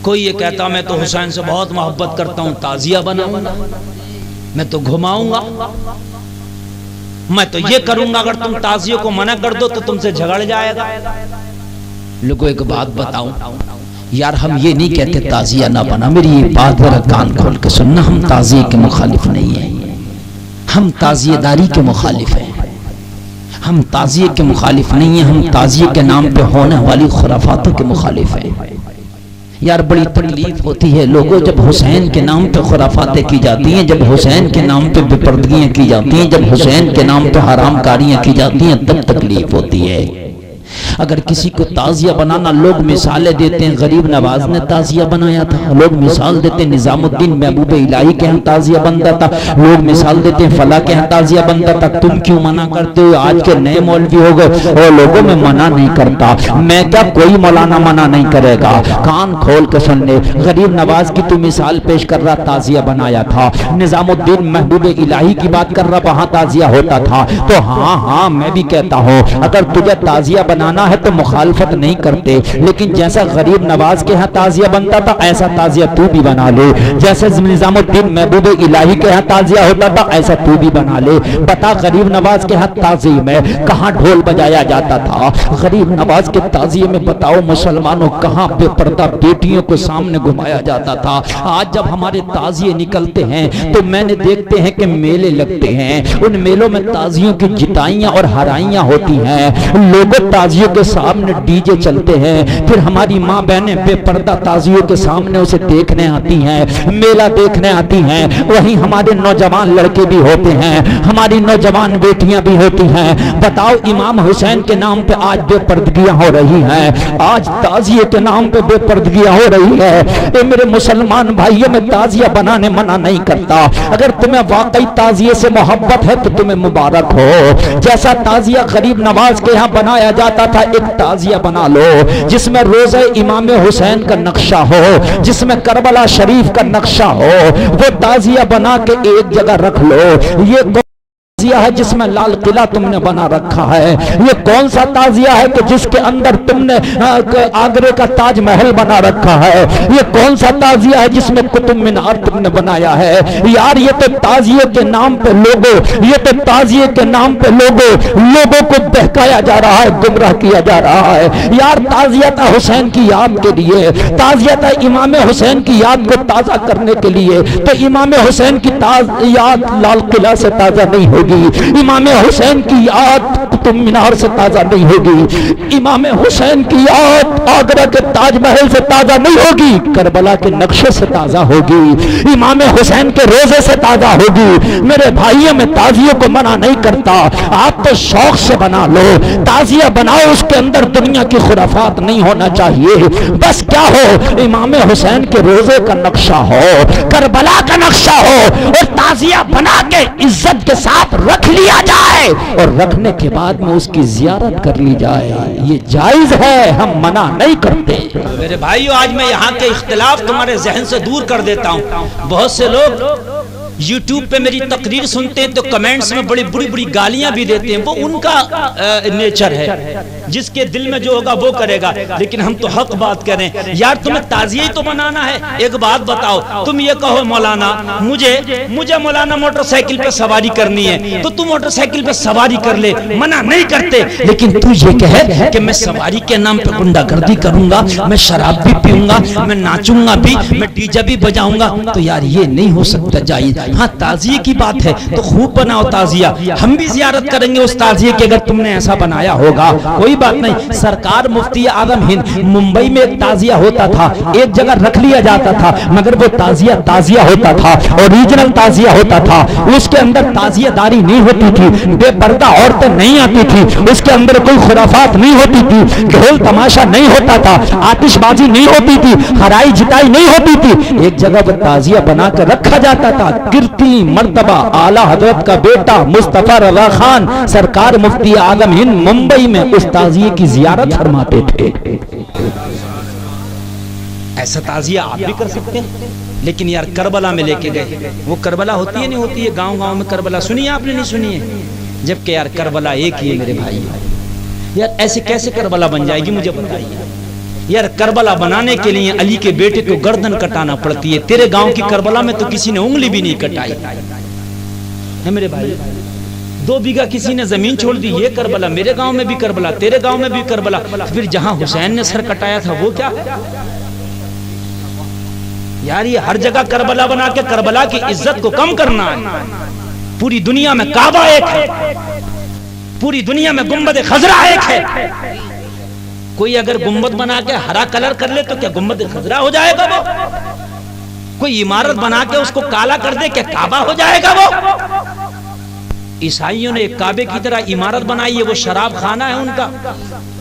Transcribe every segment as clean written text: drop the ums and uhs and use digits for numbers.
कोई ये कहता मैं तो हुसैन से बहुत मोहब्बत करता हूं, ताजिया बनाऊंगा, मैं तो घुमाऊंगा, मैं तो ये करूंगा, अगर तुम ताजियों को मना कर दो तो तुमसे झगड़ जाएगा। लोगों एक बात बताऊं यार, हम ये नहीं कहते ताजिया ना बना, मेरी ये बात जरा कान खोल के सुनना, हम ताजिए के मुखालिफ नहीं है, हम ताजिएदारी के मुखालिफ हैं, हम ताजिए के मुखालिफ नहीं है, हम ताजिए के नाम पे होने वाली खुराफातों के मुखालिफ हैं। यार बड़ी तकलीफ होती है लोगों जब हुसैन के नाम पे खुराफातें की जाती हैं, जब हुसैन के नाम पे बेपर्दगियां की जाती हैं, जब हुसैन के नाम पे हरामकारियां की जाती हैं, तब तकलीफ होती है। अगर किसी को ताजिया बनाना, लोग मिसालें देते हैं, गरीब नवाज ने ताजिया बनाया था, लोग मिसाल देते हैं निजामुद्दीन महबूब इलाही के यहाँ ताजिया बनता था, लोग मिसाल देते हैं फला के यहाँ ताजिया बनता था, तुम क्यों मना करते हो? आज के नए मौलवी हो गए और लोगों में मना नहीं करता। मैं क्या, कोई मौलाना मना नहीं करेगा, कान खोल के सुन ले। गरीब नवाज की तू मिसाल पेश कर रहा, ताजिया बनाया था, निजामुद्दीन महबूब इलाही की बात कर रहा, वहां ताजिया होता था, तो हाँ मैं भी कहता हूँ अगर तुझे ताजिया बनाना है तो मुखालफत नहीं करते, लेकिन जैसा गरीब नवाज के यहाँ ताजिया बनता था ऐसा ताजिया तू भी बना ले, जैसे निजामुद्दीन महबूब इलाही के यहाँ ताजिया होता था ऐसा तू भी बना ले। बता गरीब नवाज के यहाँ ताजिए में कहाँ ढोल बजाया जाता था? गरीब नवाज के ताजिए में बताओ मुसलमानों कहाँ बेपर्दा बेटियों को सामने घुमाया जाता था? आज जब हमारे ताजिए निकलते हैं तो मैंने देखते हैं कि मेले लगते हैं, उन मेलों में ताजियों की जिताइयां और हराइयां होती हैं, लोगों ताजियों के सामने डीजे चलते हैं, फिर हमारी माँ बहनें बेपर्दा ताजियों के सामने उसे देखने आती हैं, मेला देखने आती हैं। वहीं हमारे नौजवान लड़के भी होते हैं, हमारी नौजवान बेटियां भी होती हैं। बताओ इमाम हुसैन के नाम पे आज बेपर्दगियां हो रही हैं, आज ताजिए के नाम पे बेपर्दगियां हो रही है। ए मेरे मुसलमान भाइयों, में ताजिया बनाने मना नहीं करता, अगर तुम्हें वाकई ताजिए से मोहब्बत है तो तुम्हें मुबारक हो। जैसा ताजिया गरीब नवाज के यहाँ बनाया जाता था, एक ताजिया बना लो जिसमें रोज़े इमाम हुसैन का नक्शा हो, जिसमें करबला शरीफ का नक्शा हो, वो ताजिया बना के एक जगह रख लो। ये ताजिया है जिसमें लाल किला तुमने बना रखा है? ये कौन सा ताजिया है कि जिसके अंदर तुमने आगरे का ताजमहल बना रखा है? ये कौन सा ताजिया है जिसमें कुतुब मीनार तुमने बनाया है? यार ये तो ताजिए के नाम पे लोगों, ये तो ताजिए के नाम पे लोगों को बहकाया जा रहा है, गुमराह किया जा रहा है। यार ताजिया था हुसैन की याद के लिए, ताजिया था इमाम हुसैन की याद को ताजा करने के लिए, तो इमाम हुसैन की याद लाल किला से ताजा नहीं होगी, इमाम हुसैन की याद कुतुब मीनार से ताजा नहीं होगी, इमाम हुसैन की याद आगरा के ताजमहल से ताजा नहीं होगी, करबला के नक्शे से ताजा होगी, इमाम हुसैन के रोजे से ताजा होगी। मेरे भाइयों, में ताजियों को मना नहीं करता, आप तो शौक से बना लो, ताजिया बनाओ, उसके अंदर दुनिया की खुराफात नहीं होना चाहिए। बस क्या हो, इमाम हुसैन के रोजे का नक्शा हो, करबला का नक्शा हो, और ताजिया बना के इज्जत के साथ रख लिया जाए, और रखने के बाद में उसकी जियारत कर ली जाए। ये जायज है, हम मना नहीं करते। मेरे भाइयों, आज मैं यहाँ के इख्तिलाफ तुम्हारे जहन से दूर कर देता हूँ। बहुत से लोग YouTube पे मेरी तकरीर सुनते हैं तो कमेंट्स में बड़ी बुरी बुरी गालियां भी देते हैं, वो उनका नेचर है, जिसके दिल में जो होगा वो करेगा, लेकिन हम तो हक बात करें। यार तुम्हें ताजिया ही तो बनाना है। एक बात बताओ, तुम ये कहो मौलाना मुझे मौलाना मोटरसाइकिल पे सवारी करनी है, तो तू मोटरसाइकिल पे सवारी कर ले, मना नहीं करते, लेकिन तू ये कहे कि मैं सवारी के नाम पे गुंडागर्दी करूंगा, मैं शराब भी पीऊंगा, मैं नाचूंगा भी, मैं डीजे भी बजाऊंगा, तो यार ये नहीं हो सकता जायज। हाँ, ताजिए की बात है तो खूब बनाओ ताजिया, हम भी जियारत करेंगे उस ताजिए की, अगर तुमने ऐसा बनाया होगा, कोई बात नहीं। सरकार मुफ्ती आजम हिंद मुंबई में एक ताजिया होता था, एक जगह रख लिया जाता था, मगर वो ताजिया होता था, ओरिजिनल ताजिया होता था, उसके अंदर ताजियादारी नहीं होती थी, बेपर्दा औरतें नहीं आती थी, उसके अंदर कोई खुराफात नहीं होती थी, ढोल तमाशा नहीं होता था, आतिशबाजी नहीं होती थी, हराई जिताई नहीं होती थी। एक जगह पर ताजिया बना कर रखा जाता था। कीर्ति मर्तबा आला हजरत का बेटा मुस्तफा रजा खान सरकार मुफ्ती आजम हिंद मुंबई में उस ताजिए की जियारत फरमाते थे। ऐसा ताजिया आप भी कर सकते हैं, लेकिन यार करबला में लेके गए, वो करबला होती है नहीं होती है, गांव गांव में करबला सुनी है आपने? नहीं सुनी है? जबकि यार करबला एक ही है मेरे भाई। यार ऐसे कैसे करबला बन जाएगी, मुझे बताइए। यार करबला बनाने के लिए अली के बेटे को गर्दन कटाना पड़ती है। तेरे गांव की करबला में तो किसी ने उंगली भी नहीं कटाई है मेरे भाई। 2 बीघा किसी ने जमीन छोड़ दी, ये करबला। मेरे गांव में भी करबला, तेरे गांव में भी करबला। फिर जहां हुसैन ने सर कटाया था वो क्या यार? ये हर जगह करबला बना के करबला की इज्जत को कम करना है। पूरी दुनिया में काबा एक है, पूरी दुनिया में गुम्बद खजरा एक है। कोई अगर गुम्बद बना के हरा कलर कर ले तो क्या गुम्बद खजरा हो जाएगा वो? कोई इमारत बना के उसको काला कर दे क्या काबा हो जाएगा वो? ईसाइयों ने एक काबे की तरह इमारत बनाई है, वो शराब खाना है उनका,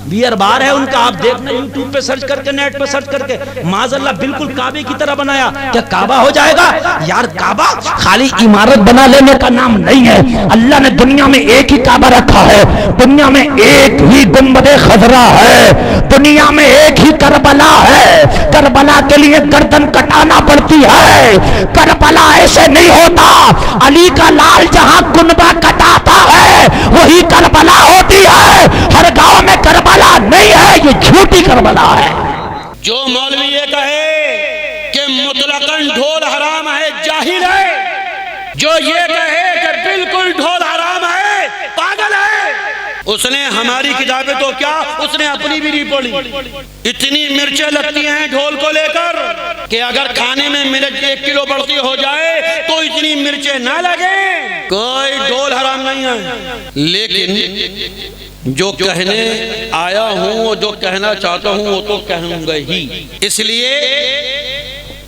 बियर बार है उनका। आप देखना यूट्यूब पे सर्च करके, नेट पे सर्च करके, माज़अल्लाह बिल्कुल काबे की तरह बनाया, क्या काबा हो जाएगा यार? काबा खाली इमारत बना लेने का नाम नहीं है। अल्लाह ने दुनिया में एक ही काबा रखा है, दुनिया में एक ही गुम्बदे खजरा है, दुनिया में एक ही करबला है। करबला के लिए गर्दन कटाना पड़ती है। करबला ऐसे नहीं होता। अली का लाल जहां गुनबा कटाता है वही करबला होती है। हर गांव में करबला नहीं है, ये झूठी करबला है। जो मौलवी ये कहे कि मुतलकन ढोल हराम है, जाहिल है। जो ये कहे कि बिल्कुल ढोल हराम है, पागल है। उसने हमारी किताबें तो क्या, उसने अपनी भी नहीं पढ़ी। इतनी मिर्चें लगती हैं ढोल को लेकर कि अगर खाने में मिर्च 1 किलो बढ़ती हो जाए तो इतनी मिर्चें ना लगे। कोई ढोल हराम नहीं है, लेकिन जो कहने आया हूं और जो कहना चाहता हूं वो तो कहूंगा ही। इसलिए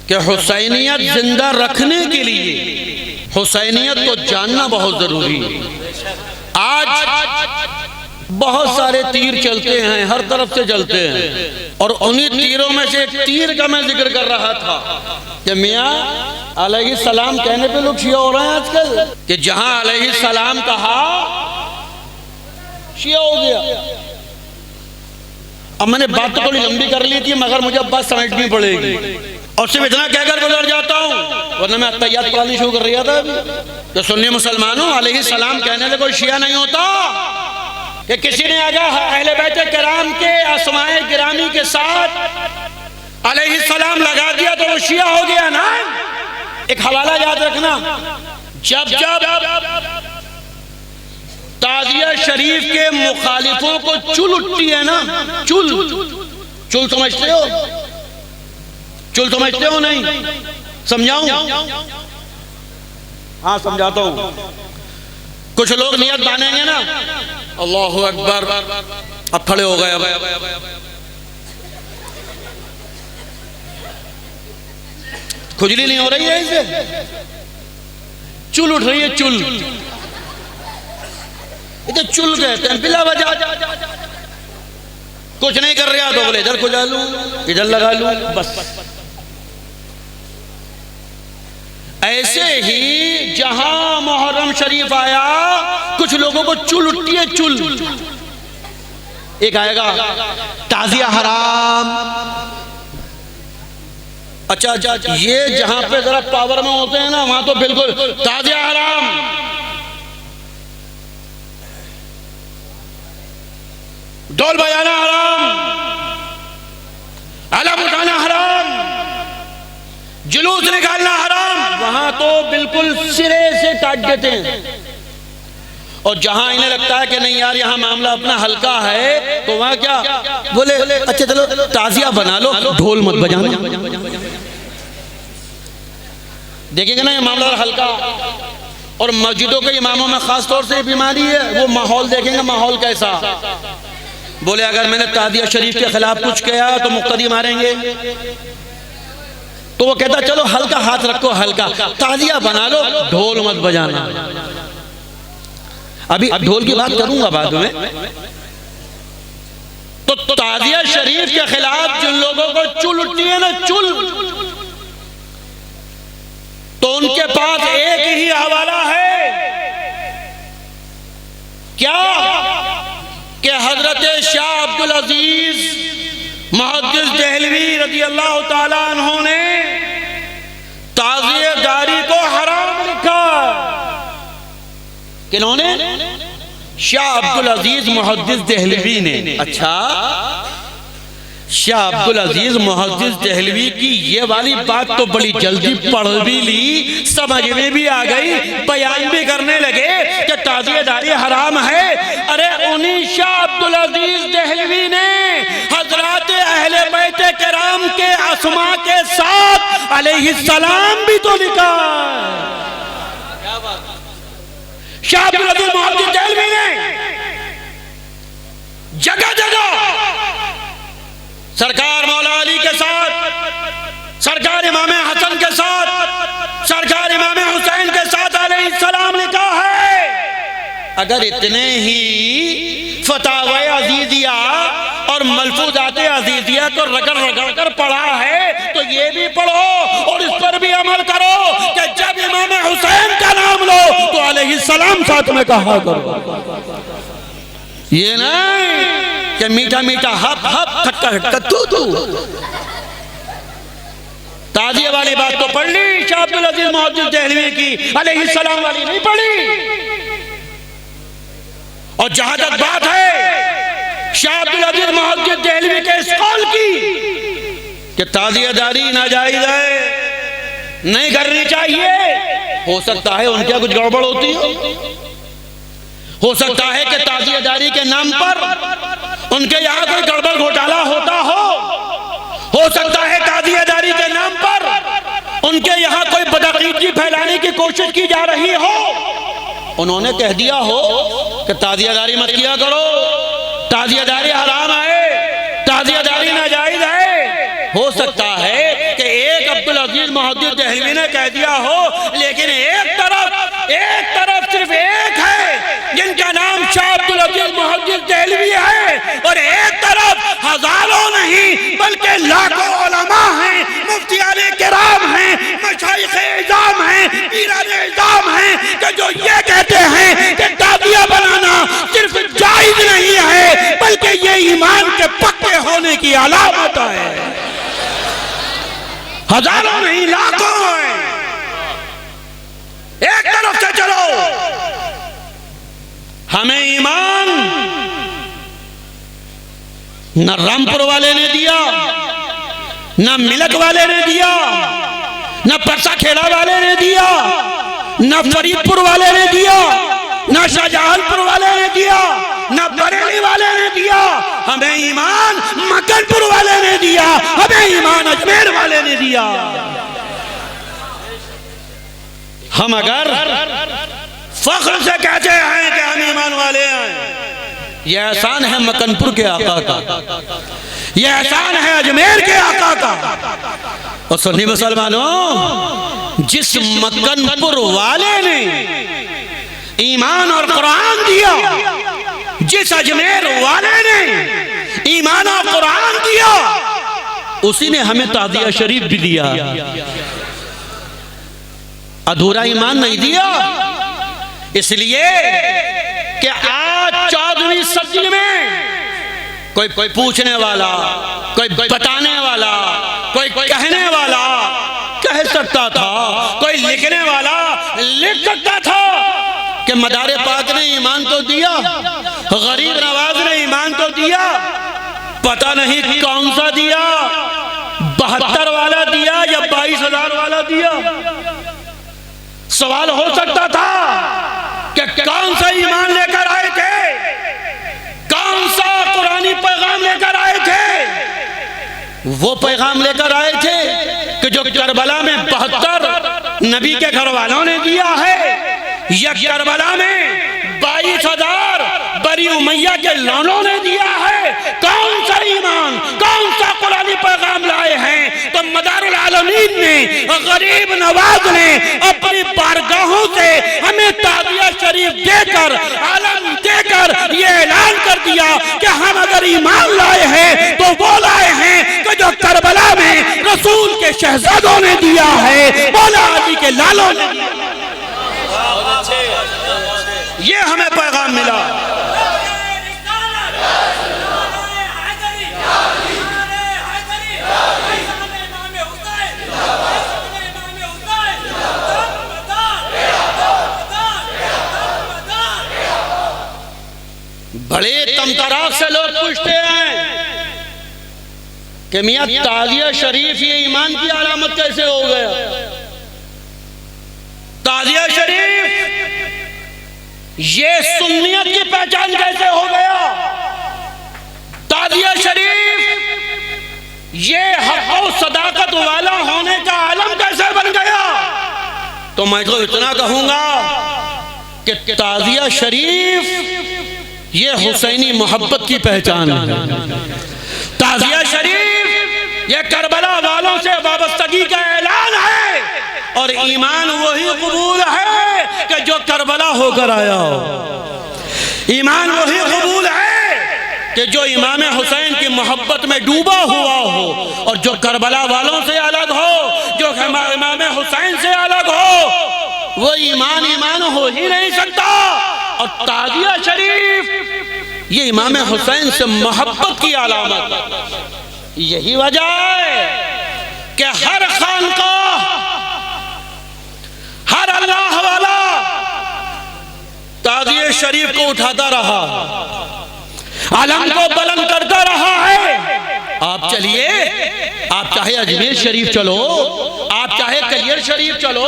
कि हुसैनियत जिंदा रखने के लिए हुसैनियत को जानना बहुत जरूरी है। आज बहुत सारे तीर चलते हैं, हर तरफ से चलते हैं, और उन्हीं तीरों में से एक तीर का मैं जिक्र कर रहा था कि मियाँ अलैहिस्सलाम कहने पे लोग शिया हो रहे हैं आजकल, कि जहां अलैहिस्सलाम कहा शिया हो गया। अब मैंने बात तो थोड़ी लंबी कर ली थी, मगर मुझे बात समझनी पड़ेगी और सिर्फ इतना कहकर गुजर जाता हूं, वरना मैं अत्तहियात पढ़ानी शुरू कर रहा था अभी। तो सुन्नी मुसलमानों, अलैहिस्सलाम कहने से कोई शिया नहीं होता। कि किसी ने अगर अहले बैत किराम के अस्माए गिरामी के साथ अलैहिस्सलाम लगा दिया तो वो शिया हो गया ना। एक हवाला याद रखना, जब ताजिया शरीफ के मुखालिफों को चुल उठती है ना, चुल समझते हो? चुल समझते हो? नहीं समझाऊं? हाँ समझाता हूं। कुछ लोग नियत बांधेंगे ना, अल्लाहु अकबर, अब खड़े हो गए। अब खुजली नहीं हो रही है इसे? चुल उठ रही है, चुल। इधर चुल कहते हैं बिला वजह। कुछ नहीं कर रहा तो बोले इधर खुजा लूं, इधर लगा लूं, बस। ऐसे ही जहां मुहर्रम शरीफ आया, कुछ लोगों को चुल उठती है, चुल। एक आएगा ताजिया हराम। अच्छा, ये जहां पे जरा पावर में होते हैं ना, वहां तो बिल्कुल ताजिया हराम। ढोल बजाना हराम, अलम उठाना हराम, जुलूस निकालना हराम। वहां तो बिल्कुल सिरे से काट देते हैं। और जहां इन्हें लगता है कि नहीं यार यहाँ मामला अपना हल्का है, तो वहां क्या बोले, अच्छा चलो ताजिया बना लो, ढोल मत बजाना। देखेंगे ना ये मामला हल्का। और मस्जिदों के इमामों में खास तौर से बीमारी है, वो माहौल देखेंगे, माहौल कैसा। बोले अगर मैंने ताजिया शरीफ के खिलाफ कुछ किया तो मुक्तदी मारेंगे, तो वो कहता चलो हल्का हाथ रखो, हल्का ताजिया बना लो, ढोल मत बजाना। अभी ढोल की बात करूंगा बाद में। तो ताजिया शरीफ के खिलाफ जिन लोगों को चुल उठती है ना, चुल, तो उनके पास एक ही हवाला है, क्या कि हजरत शाह अब्दुल अजीज मुहद्दिस देहलवी रज़ी अल्लाह ताला अन्हु ने ताज़ियेदारी को हराम लिखा। किन्होंने? शाह अब्दुल अजीज मुहद्दिस देहलवी ने। अच्छा, शाह अब्दुल अजीज मुहद्दिस देहलवी की ये वाली बात तो बड़ी जल्दी पढ़ भी ली, समझ में भी आ गई, बयान भी करने लगे कि ताज़ियेदारी हराम है। अरे उन्हीं शाह अब्दुल अजीज देहलवी ने हजरात अहले बैत किराम के अस्मा के साथ अलैहिस्सलाम भी तो लिखा। शाह अब्दुल अजीज मुहद्दिस देहलवी ने जगह जगह सरकार मौला अली के साथ, सरकार इमाम हसन के साथ, सरकार इमाम हुसैन के साथ अलैहिस्सलाम लिखा है। अगर इतने ही फतावा अजीजिया और मलफूजात अजीजिया को रगड़ रगड़ कर पढ़ा है तो ये भी पढ़ो और इस पर भी अमल करो कि जब इमाम हुसैन का नाम लो तो अलैहिस्सलाम साथ में कहा करो। ये नहीं कि मीठा मीठा हप हप खट्टा खट्टा तू तू। ताज़िया वाली बात तो पढ़ ली, शाह अब्दुल अजीज मुहद्दिस देहलवी की अलैहिस्सलाम वाली नहीं पढ़ी। और जहां तक बात है शाह अब्दुल अजीज मुहद्दिस देहलवी के इस कौल की कि ताज़ियादारी नाजायज है, नहीं करनी चाहिए, हो सकता है उनके कुछ गड़बड़ होती हो सकता है कि ताज़ियेदारी के नाम पर उनके यहाँ कोई गड़बड़ घोटाला होता हो सकता है ताज़ियेदारी के नाम पर उनके यहाँ कोई बदअकीदगी फैलाने की कोशिश की जा रही हो। उन्होंने कह दिया हो कि ताज़ियेदारी मत किया करो, ताज़ियेदारी हराम है, ताज़ियेदारी नाजायज है। हो सकता है कि एक अब्दुल अजीज मुहद्दिस देहलवी ने कह दिया हो, लेकिन एक तरफ सिर्फ एक है जिनका नाम शाह अब्दुल अजीज मुहद्दिस देहलवी है, और एक तरफ हजारों नहीं बल्कि लाखों उलमा हैं, मुफ्तियाने किराम हैं, मशाइखे इज़ाम हैं, पीराने इज़ाम हैं कि जो ये कहते हैं कि ताज़िया बनाना सिर्फ जायज नहीं है बल्कि ये ईमान के पक्के होने की अलामत है। हजारों नहीं लाखों हैं। एक तरफ से चलो, हमें ईमान न रामपुर वाले ने दिया, न मिलक वाले ने दिया, न परसा खेड़ा वाले ने दिया, न फरीदपुर वाले ने दिया, न शाहजहांपुर वाले ने दिया, न बरेली वाले ने दिया। हमें ईमान मक्कनपुर वाले ने दिया, हमें ईमान अजमेर वाले ने दिया। हम अगर फख्र से कहते हैं कि हम ईमान वाले हैं, यह एहसान है मक्कनपुर के आका का, यह एहसान है अजमेर के आका का। और सुन्नी मुसलमानों, जिस मक्कनपुर वाले ने ईमान और कुरान दिया, जिस अजमेर वाले ने ईमान और कुरान दिया, उसी ने हमें ताज़िया शरीफ भी दिया। अधूरा ईमान नहीं दिया। इसलिए कि आज 14वीं सदी में कोई पूछने वाला, कोई बताने वाला, कोई कहने वाला कह सकता था, कोई लिखने वाला लिख सकता था कि मदारे पाक ने ईमान तो दिया, गरीब नवाज ने ईमान तो दिया, पता नहीं कौन सा दिया, 72 वाला दिया या 22,000 वाला दिया। सवाल हो सकता था कि कौन सा ईमान लेकर आए थे, कौन सा कुरानी पैगाम लेकर आए थे। वो पैगाम लेकर आए थे कि जो करबला में 72 नबी के घर वालों ने दिया है, या करबला में 22,000 बरी उमैया के लौनों ने दिया है। कौन सा ईमान, कौन सा कुरानी पैगाम लाए हैं? तो मदारुल आलमीन ने, गरीब नवाज ने अपनी बारगाहों से हमें ताज़िया शरीफ देकर, आलम देकर ये ऐलान कर दिया कि हम अगर ईमान लाए हैं तो वो लाए हैं कि जो करबला में रसूल के शहजादों ने दिया है, मौला अली के लालों ने दिया। ये हमें पैगाम मिला। बड़े तमतराक से लोग पूछते हैं कि मियाँ ताजिया शरीफ ये ईमान की अलामत कैसे हो गया? ताजिया शरीफ ये सुन्नियत की पहचान कैसे हो गया? ताजिया शरीफ ये हक और सदाकत वाला होने का आलम कैसे बन गया? तो मैं तो इतना कहूंगा कि ताजिया शरीफ ये हुसैनी मोहब्बत की पहचान है। ताजिया शरीफ ये करबला वालों से वाबस्तगी का ऐलान है और ईमान वही कबूल है कि जो करबला होकर आया हो। ईमान वही कबूल है कि जो इमाम हुसैन की मोहब्बत में डूबा हुआ हो और जो करबला वालों से अलग हो, जो इमाम हुसैन से अलग हो, वो ईमान हो ही नहीं सकता। और ताजिया शरीफ ये इमाम हुसैन से मोहब्बत की अलामत। यही वजह है कि हर खानकाह, हर अल्लाह वाला ताजिया शरीफ को उठाता रहा, आलम को बुलंद करता रहा है। आप चलिए, आप चाहे अजमेर शरीफ चलो, आप चाहे कलियर शरीफ चलो,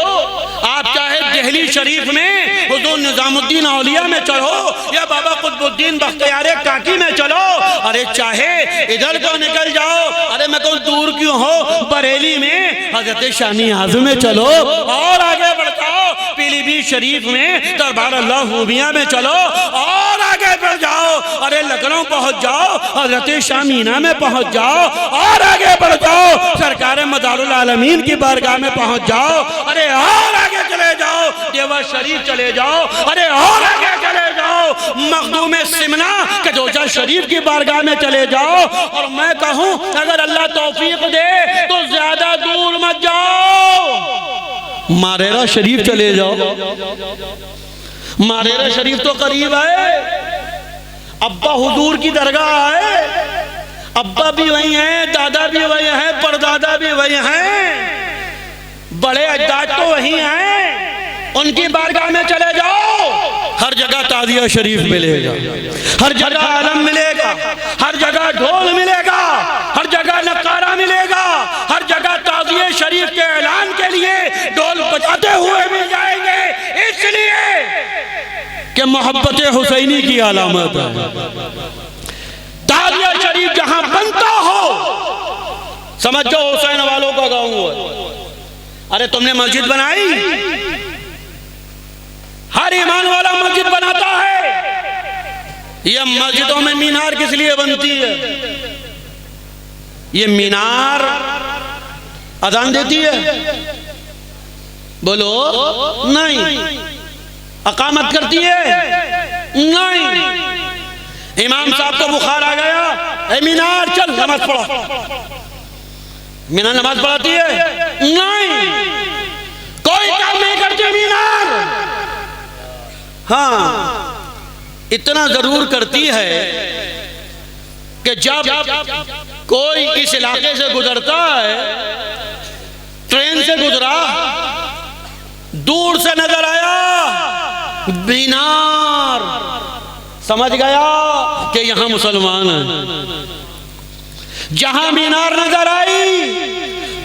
आप चाहे दिल्ली शरीफ में हुजूर निजामुद्दीन औलिया में चलो या बाबा कुतुबुद्दीन बख्तियार काकी में चलो, अरे चाहे इधर को निकल जाओ, अरे मैं कहूँ दूर क्यों हो, बरेली में हजरत शानी आज़म में चलो और आगे बढ़ जाओ, पीलीभीत शरीफ में दरबार अल्लाह खूबिया में चलो और आगे बढ़ जाओ, अरे लखनऊ पहुंच जाओ, हजरत शाह मीना में पहुंच जाओ और आगे बढ़ जाओ, सरकार मदारुल आलमीन की बारगाह में पहुंच जाओ, अरे और आगे चले जाओ, देवा शरीफ चले जाओ, अरे और आगे चले जाओ, मखदूम सिमना कदोजा शरीफ की बारगाह में चले जाओ। और मैं कहूं अगर अल्लाह तौफीक दे तो ज्यादा दूर मत जाओ, मारेरा शरीफ चले जाओ। मारेरा शरीफ तो करीब है, अब्बा हुजूर की दरगाह है, अब्बा भी वही हैं, दादा भी वही हैं, परदादा भी वही हैं, बड़े अजदाद तो वही हैं, उनकी बारगाह में चले जाओ, हर जगह ताजिया शरीफ मिलेगा, हर जगह आलम मिलेगा, हर जगह ढोल मिलेगा, हर जगह नकारा मिलेगा, हर जगह ताजिया शरीफ के ऐलान के लिए ढोल बजाते हुए मिल जाएंगे, इसलिए कि मोहब्बत हुसैनी की अलामत है। ताजिया शरीफ जहां बनता हो समझ जाओ हुसैन वालों का गांव है। अरे तुमने मस्जिद बनाई, हर ईमान वाला मस्जिद बनाता है। ये मस्जिदों में मीनार किस लिए बनती है? ये मीनार अजान देती है? बोलो नहीं। अकामत करती है? नहीं। इमाम साहब को बुखार आ गया, ए मीनार चल नमाज पढ़ा, मीनार नमाज पढ़ाती है? नहीं, कोई काम नहीं करती मीनार। हाँ, इतना जरूर करती है कि जब कोई इस इलाके से गुजरता है, ट्रेन से गुजरा, दूर से नजर आया मीनार, समझ गया कि यहां मुसलमान है। जहां मीनार नजर आई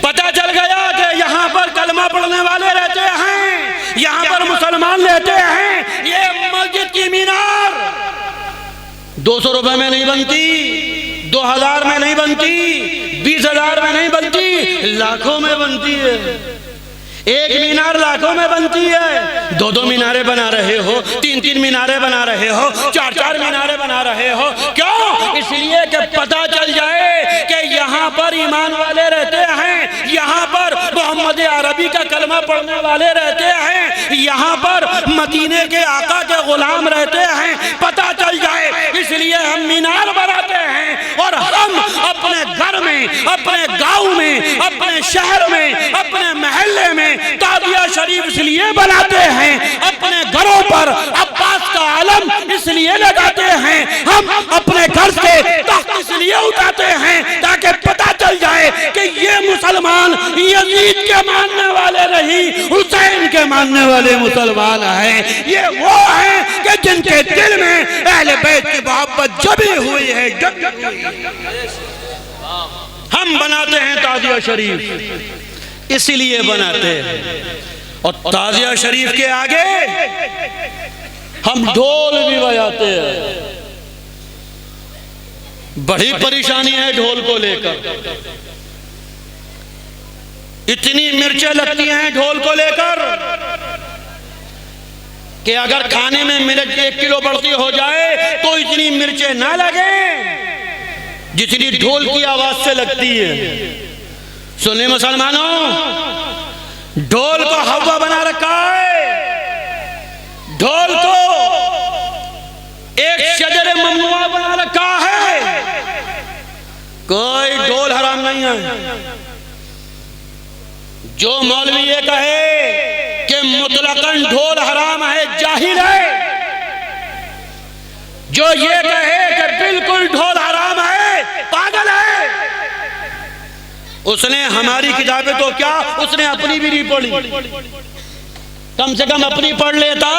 पता चल गया कि यहां पर कलमा पढ़ने वाले रहते हैं, यहां पर मुसलमान रहते हैं। ये मस्जिद की मीनार 200 रुपए में नहीं बनती, 2000 में नहीं बनती, 20,000 में नहीं बनती, लाखों में बनती है। एक मीनार लाखों में बनती है। 2-2 मीनारे बना रहे हो, 3-3 मीनारे बना रहे हो, 4-4 मीनारे बना रहे हो, क्यों? इसलिए कि पता चल जाए कि यहाँ पर ईमान वाले रहते हैं, यहाँ पर मोहम्मद अरबी का कलमा पढ़ने वाले रहते हैं, यहाँ पर मदीने के आका के गुलाम रहते हैं, पता चल जाए। इसलिए हम मीनार बनाते हैं और हम अपने घर में, अपने गाँव में, अपने शहर में, अपने महल्ले में ताजिया शरीफ इसलिए बनाते हैं, अपने घरों पर अब्बास का आलम इसलिए लगाते हैं, हम अपने घर से तख्त इसलिए उठाते हैं ताकि पता चल जाए कि ये मुसलमान यजीद के मानने वाले नहीं, हुसैन के मानने वाले मुसलमान हैं। ये वो हैं कि जिनके दिल में अहले बैत की मोहब्बत जमी हुई है। हम बनाते हैं ताजिया शरीफ, इसलिए बनाते हैं। और ताजिया शरीफ के आगे हम ढोल भी बजाते हैं। बड़ी परेशानी है ढोल को लेकर। इतनी मिर्चें लगती हैं ढोल को लेकर कि अगर खाने में मिर्च 1 किलो बढ़ती हो जाए तो इतनी मिर्चें ना लगे जितनी ढोल की आवाज से लगती है। सुनिए मुसलमानों, ढोल को हवा बना रखा है। ढोल को एक शजर ममनुआ बना रखा है। कोई ढोल हराम नहीं है। जो मौलवी ये कहे कि मुतलकन ढोल हराम है, जाहिल है। जो ये कहे कि बिल्कुल ढोल हराम है, पागल है। उसने हमारी किताबें तो क्या, उसने अपनी भी नहीं पढ़ी। कम से कम अपनी पढ़ लेता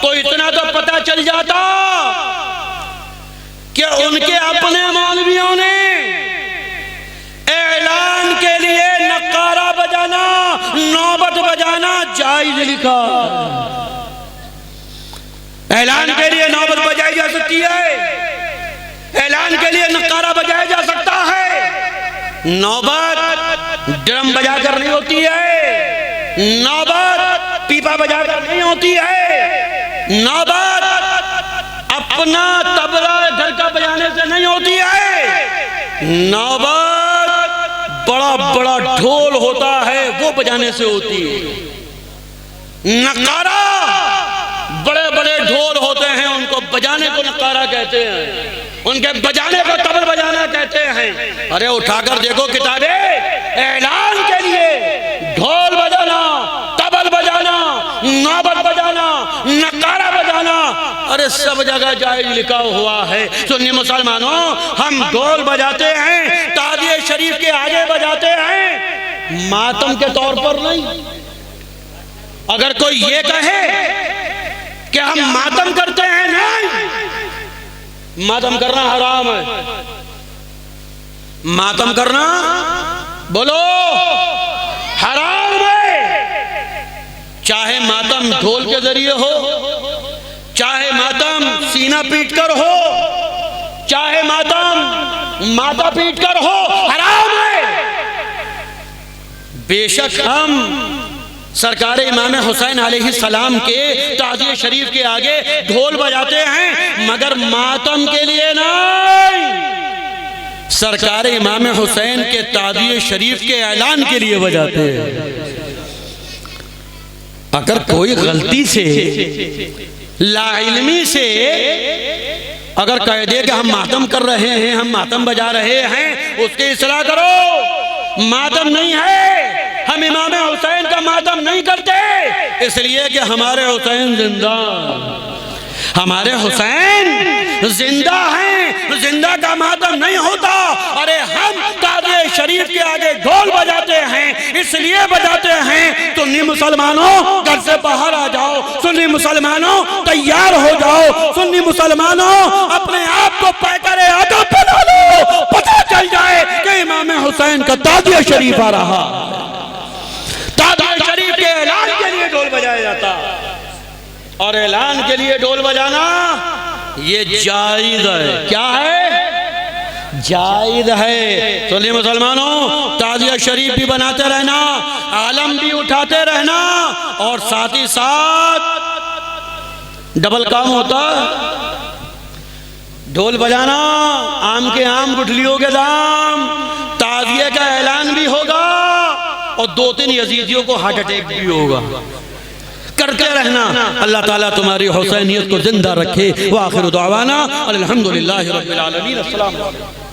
तो इतना तो पता चल जाता कि उनके अपने मौलवियों ने ऐलान के लिए नक्कारा बजाना, नौबत बजाना जायज लिखा। ऐलान के लिए नौबत बजाई जा सकती है, ऐलान के लिए नक्कारा बजाया जा सकता है। नौबत ड्रम बजाकर नहीं होती है, नौबत पीपा बजाकर नहीं होती है, नौबत अपना तबला घर का बजाने से नहीं होती है। नौबत बड़ा बड़ा ढोल होता है, वो बजाने से होती है। नक्कारा बड़े बड़े ढोल होते हैं, उनको बजाने को नक्कारा कहते हैं, उनके बजाने को तबल बजाना कहते हैं। अरे उठाकर देखो किताबें, ऐलान के लिए ढोल बजाना, तबल बजाना, नौबत बजाना, नक्कारा बजाना, अरे सब जगह जायज लिखा हुआ है। सुन्नी मुसलमानों, हम ढोल बजाते हैं, ताजिए शरीफ के आगे बजाते हैं, मातम के तौर पर नहीं। अगर कोई ये कहे कि हम मातम करते हैं, नहीं, मातम करना हराम है। मातम करना बोलो हराम है। चाहे मातम ढोल के जरिए हो, चाहे मातम सीना पीट कर हो, चाहे मातम माथा पीट कर हो, हराम है। बेशक हम सरकार इमाम हुसैन अलैहिस्सलाम के ताजिए शरीफ के आगे ढोल बजाते हैं, मगर मातम के लिए नहीं, सरकार इमाम हुसैन के ताजिए शरीफ के ऐलान के लिए बजाते हैं। अगर कोई गलती से, लाइल्मी से अगर कह दे कि हम मातम कर रहे हैं, हम मातम बजा रहे हैं, उसकी इस्लाह करो। मातम नहीं है, हम इमाम हुसैन का मातम नहीं करते, इसलिए कि हमारे हुसैन जिंदा, हमारे हुसैन जिंदा हैं, जिंदा का मातम नहीं होता। अरे हम ताजिए शरीफ के आगे ढोल बजाते हैं, इसलिए बजाते हैं। सुन्नी मुसलमानों घर से बाहर आ जाओ, सुन्नी मुसलमानों तैयार हो जाओ, सुन्नी मुसलमानों अपने आप को पैकरे आदब बना लो, पता चल जाए कि इमाम हुसैन का ताजिए शरीफ आ रहा। ताजिए शरीफ के ऐलान के लिए ढोल बजाया जाता, और ऐलान के लिए ढोल बजाना ये जायज है। क्या है? जायज है। सुनिए मुसलमानों, ताजिया शरीफ भी बनाते रहना, आलम भी उठाते रहना, और साथ ही साथ डबल काम होता। ढोल बजाना, आम के आम, गुठलियों के दाम, ताजिए का ऐलान भी होगा, और 2-3 यजीदियों को हार्ट अटैक भी होगा। करते रहना। अल्लाह ताला तुम्हारी हुसैनियत को जिंदा रखे। व आखिर दुआवाना अल्हम्दुलिल्लाहि रब्बिल आलमीन। अस्सलाम वालेकुम।